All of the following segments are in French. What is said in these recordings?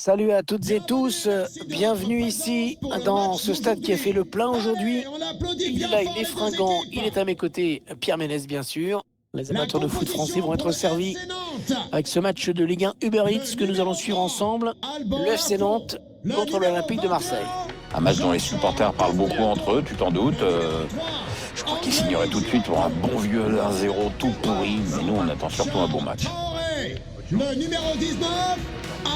Salut à toutes et tous, bienvenue ici dans ce stade qui a fait le plein aujourd'hui. Il est là, il est fringant, il est à mes côtés, Pierre Ménès bien sûr. Les amateurs de foot français vont être servis avec ce match de Ligue 1 Uber Eats que nous allons suivre ensemble. Le FC Nantes contre l'Olympique de Marseille. Un match dont les supporters parlent beaucoup entre eux, tu t'en doutes. Je crois qu'ils signeraient tout de suite pour un bon vieux 1-0 tout pourri, mais nous on attend surtout un bon match. Le numéro 19,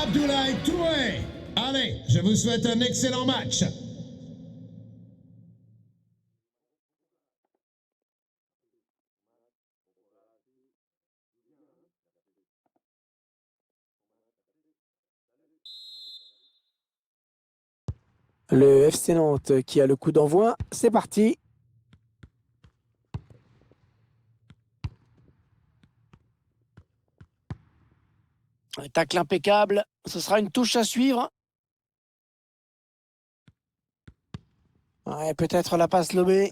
Abdoulaye Touré. Allez, je vous souhaite un excellent match. Le FC Nantes qui a le coup d'envoi, c'est parti. Un tacle impeccable, ce sera une touche à suivre. Ouais, peut-être la passe lobée.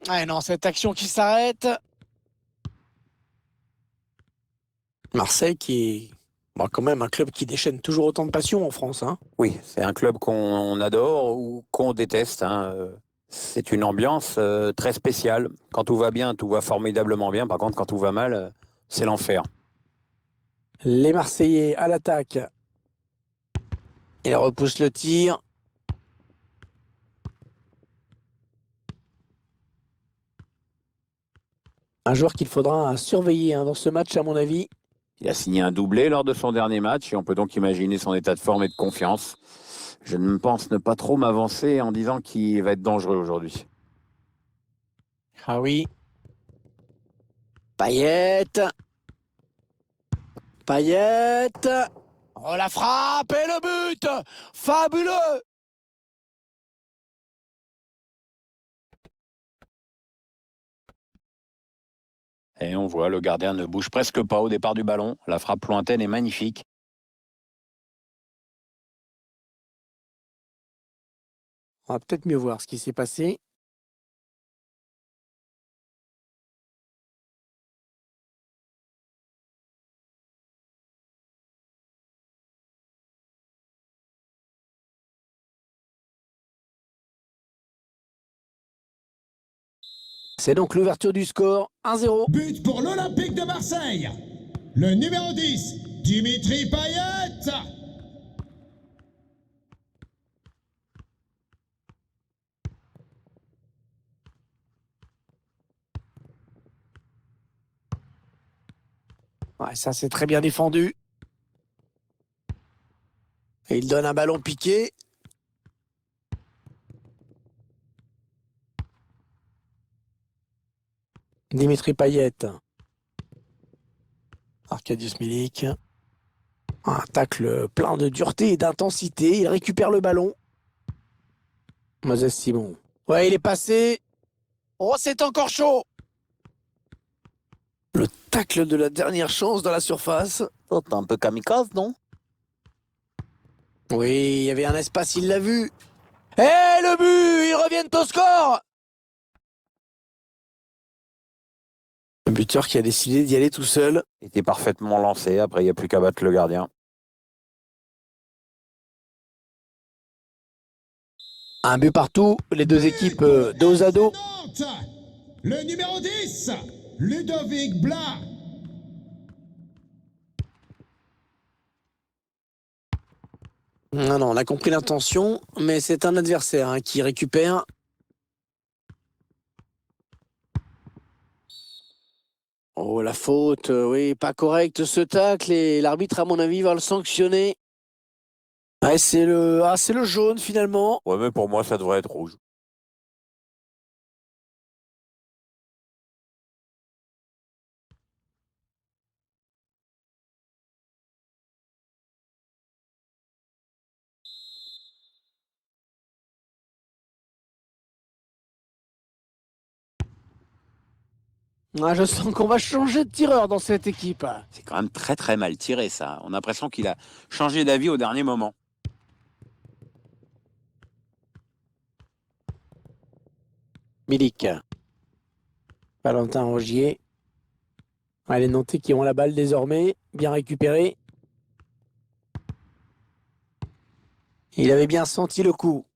Ouais, non, cette action qui s'arrête. Marseille qui est quand même un club qui déchaîne toujours autant de passion en France. Hein. Oui, c'est un club qu'on adore ou qu'on déteste. C'est une ambiance très spéciale. Quand tout va bien, tout va formidablement bien. Par contre, quand tout va mal, c'est l'enfer. Les Marseillais à l'attaque. Ils repoussent le tir. Un joueur qu'il faudra surveiller dans ce match, à mon avis. Il a signé un doublé lors de son dernier match et on peut donc imaginer son état de forme et de confiance. Je ne pense ne pas trop m'avancer en disant qu'il va être dangereux aujourd'hui. Ah oui. Payet. Payet. Oh, la frappe et le but. Fabuleux. Et on voit, le gardien ne bouge presque pas au départ du ballon. La frappe lointaine est magnifique. On va peut-être mieux voir ce qui s'est passé. C'est donc l'ouverture du score, 1-0. But pour l'Olympique de Marseille. Le numéro 10, Dimitri Payet. Ouais, ça c'est très bien défendu. Et il donne un ballon piqué. Dimitri Payet. Arkadiusz Milik. Un tacle plein de dureté et d'intensité. Il récupère le ballon. Moses Simon. Ouais, il est passé. Oh, c'est encore chaud. Le tacle de la dernière chance dans la surface. Oh, t'es un peu kamikaze, non? Oui, il y avait un espace, il l'a vu. Et le but, ils reviennent au score. Le buteur qui a décidé d'y aller tout seul. Il était parfaitement lancé. Après, il n'y a plus qu'à battre le gardien. Un but partout, les deux équipes dos à dos. Le numéro 10, Ludovic Blas. Non, on a compris l'intention, mais c'est un adversaire qui récupère. Oh, la faute, oui, pas correcte ce tacle et l'arbitre, à mon avis, va le sanctionner. Ouais, c'est le jaune finalement. Ouais, mais pour moi, ça devrait être rouge. Ah, je sens qu'on va changer de tireur dans cette équipe. C'est quand même très très mal tiré, ça. On a l'impression qu'il a changé d'avis au dernier moment. Milik. Valentin Rongier. Ah, les Nantais qui ont la balle désormais. Bien récupéré. Il avait bien senti le coup.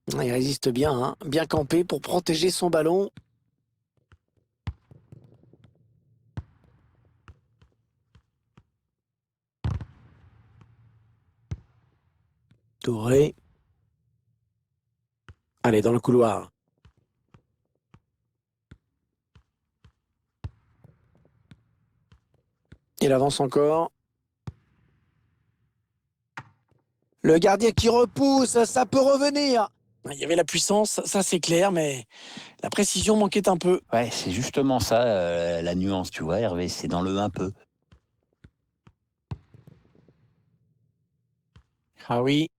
Il résiste bien, hein, bien campé pour protéger son ballon. Touré. Allez, dans le couloir. Il avance encore. Le gardien qui repousse, ça peut revenir. Il y avait la puissance, ça c'est clair, mais la précision manquait un peu. Ouais, c'est justement ça, la nuance, tu vois, Hervé, c'est dans le un peu. Ah oui.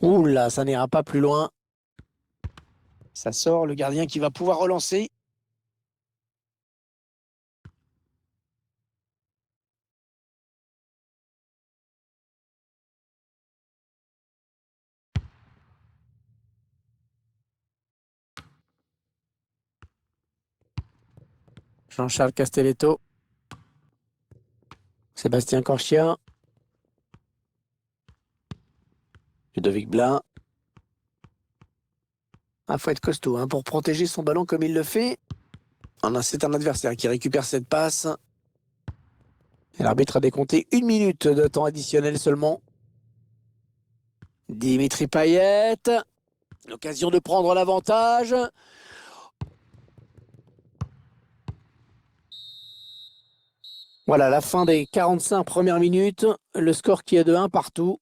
Ouh là, ça n'ira pas plus loin. Ça sort, le gardien qui va pouvoir relancer. Jean-Charles Castelletto. Sébastien Corchia. Ludovic Blas. Ah, faut être costaud hein, pour protéger son ballon comme il le fait. Ah non, c'est un adversaire qui récupère cette passe. Et l'arbitre a décompté 1 minute de temps additionnel seulement. Dimitri Payet. L'occasion de prendre l'avantage. Voilà, la fin des 45 premières minutes. Le score qui est de 1 partout.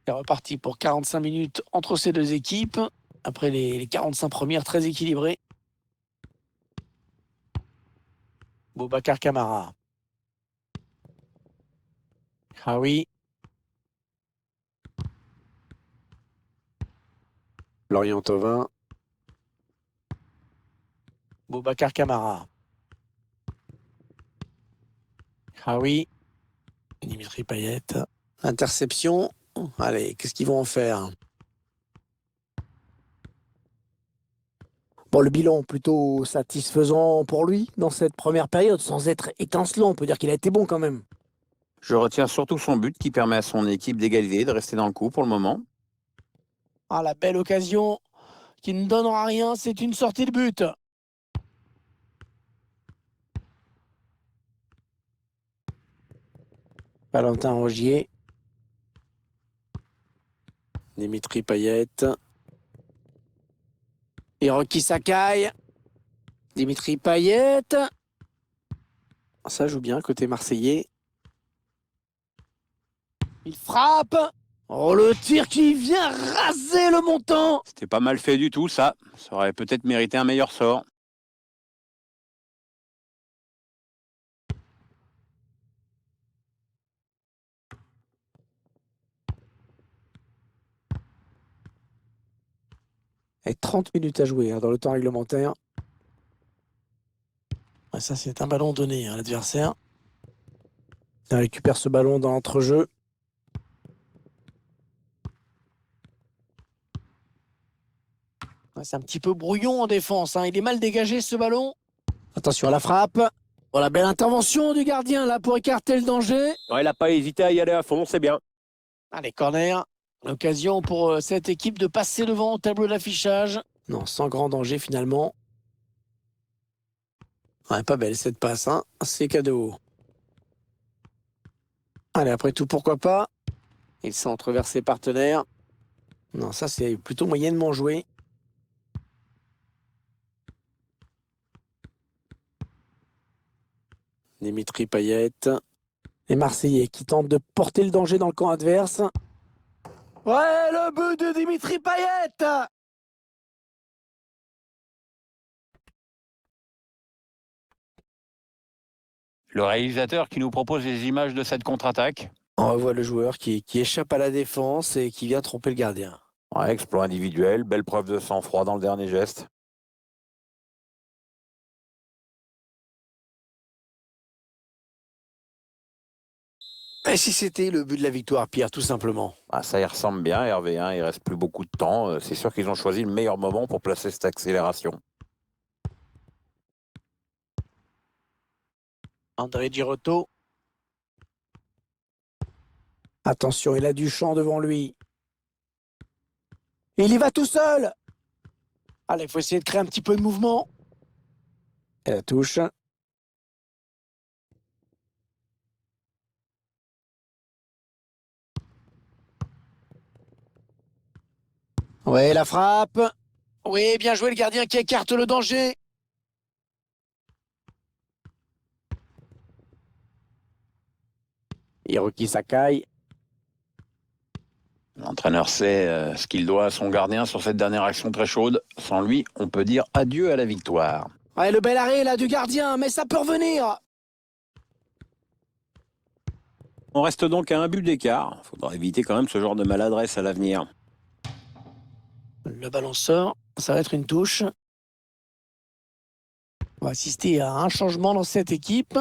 C'est reparti pour 45 minutes entre ces deux équipes. Après les 45 premières, très équilibrées. Boubacar Camara. Ah oui. Lorient Thauvin. Boubacar Camara. Ah oui. Dimitri Payet. Interception. Allez, qu'est-ce qu'ils vont en faire? Bon, le bilan plutôt satisfaisant pour lui dans cette première période, sans être étincelant. On peut dire qu'il a été bon quand même. Je retiens surtout son but qui permet à son équipe d'égaliser, de rester dans le coup pour le moment. Ah, la belle occasion qui ne donnera rien, c'est une sortie de but. Valentin Rogier. Dimitri Payet. Hiroki Sakai. Dimitri Payet. Ça joue bien côté marseillais. Il frappe. Oh, le tir qui vient raser le montant. C'était pas mal fait du tout, ça. Ça aurait peut-être mérité un meilleur sort. Et 30 minutes à jouer hein, dans le temps réglementaire. Ouais, ça, c'est un ballon donné à l'adversaire. Il récupère ce ballon dans l'entrejeu. Ouais, c'est un petit peu brouillon en défense. Hein. Il est mal dégagé ce ballon. Attention à la frappe. Oh, la belle intervention du gardien là pour écarter le danger. Ouais, il n'a pas hésité à y aller à fond, c'est bien. Allez, corner. L'occasion pour cette équipe de passer devant au tableau d'affichage. Non, sans grand danger finalement. Ouais, pas belle cette passe, hein. C'est cadeau. Allez, après tout, pourquoi pas. Il centre vers ses partenaires. Non, ça c'est plutôt moyennement joué. Dimitri Payet. Les Marseillais qui tentent de porter le danger dans le camp adverse. Ouais, le but de Dimitri Payet. Le réalisateur qui nous propose les images de cette contre-attaque. On revoit le joueur qui échappe à la défense et qui vient tromper le gardien. Ouais, exploit individuel, belle preuve de sang-froid dans le dernier geste. Et si c'était le but de la victoire, Pierre, tout simplement? Ah, ça y ressemble bien, Hervé. Hein. Il reste plus beaucoup de temps. C'est sûr qu'ils ont choisi le meilleur moment pour placer cette accélération. André Girotto. Attention, il a du champ devant lui. Il y va tout seul. Allez, il faut essayer de créer un petit peu de mouvement. Et la touche. Ouais, la frappe. Oui, bien joué le gardien qui écarte le danger. Hiroki Sakai. L'entraîneur sait ce qu'il doit à son gardien sur cette dernière action très chaude. Sans lui, on peut dire adieu à la victoire. Ouais, le bel arrêt là du gardien, mais ça peut revenir. On reste donc à un but d'écart. Il faudra éviter quand même ce genre de maladresse à l'avenir. Le ballon sort, ça va être une touche. On va assister à un changement dans cette équipe.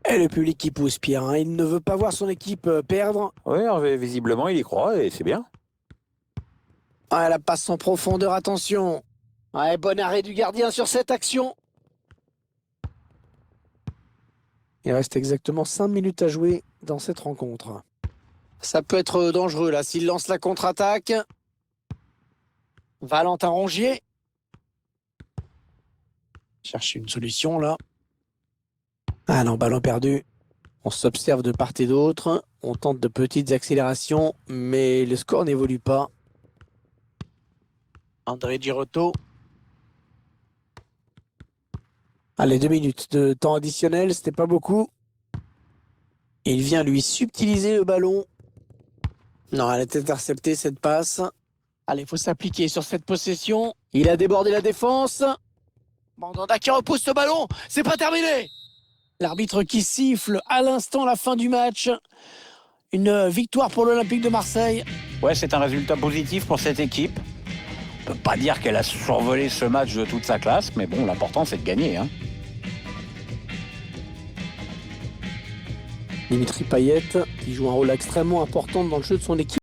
Et le public qui pousse, Pierre, hein. Il ne veut pas voir son équipe perdre. Oui, Hervé, visiblement, il y croit et c'est bien. Ah, la passe en profondeur, attention. Ouais, bon arrêt du gardien sur cette action. Il reste exactement 5 minutes à jouer dans cette rencontre. Ça peut être dangereux là s'il lance la contre-attaque. Valentin Rongier. Cherche une solution là. Ah non, ballon perdu. On s'observe de part et d'autre. On tente de petites accélérations, mais le score n'évolue pas. André Girotto. Allez, 2 minutes de temps additionnel, c'était pas beaucoup. Il vient lui subtiliser le ballon. Non, elle est interceptée cette passe. Allez, il faut s'appliquer sur cette possession. Il a débordé la défense. Mandanda qui repousse ce ballon. C'est pas terminé. L'arbitre qui siffle à l'instant la fin du match. Une victoire pour l'Olympique de Marseille. Ouais, c'est un résultat positif pour cette équipe. On peut pas dire qu'elle a survolé ce match de toute sa classe, mais bon, l'important c'est de gagner. Hein. Dimitri Payet qui joue un rôle extrêmement important dans le jeu de son équipe.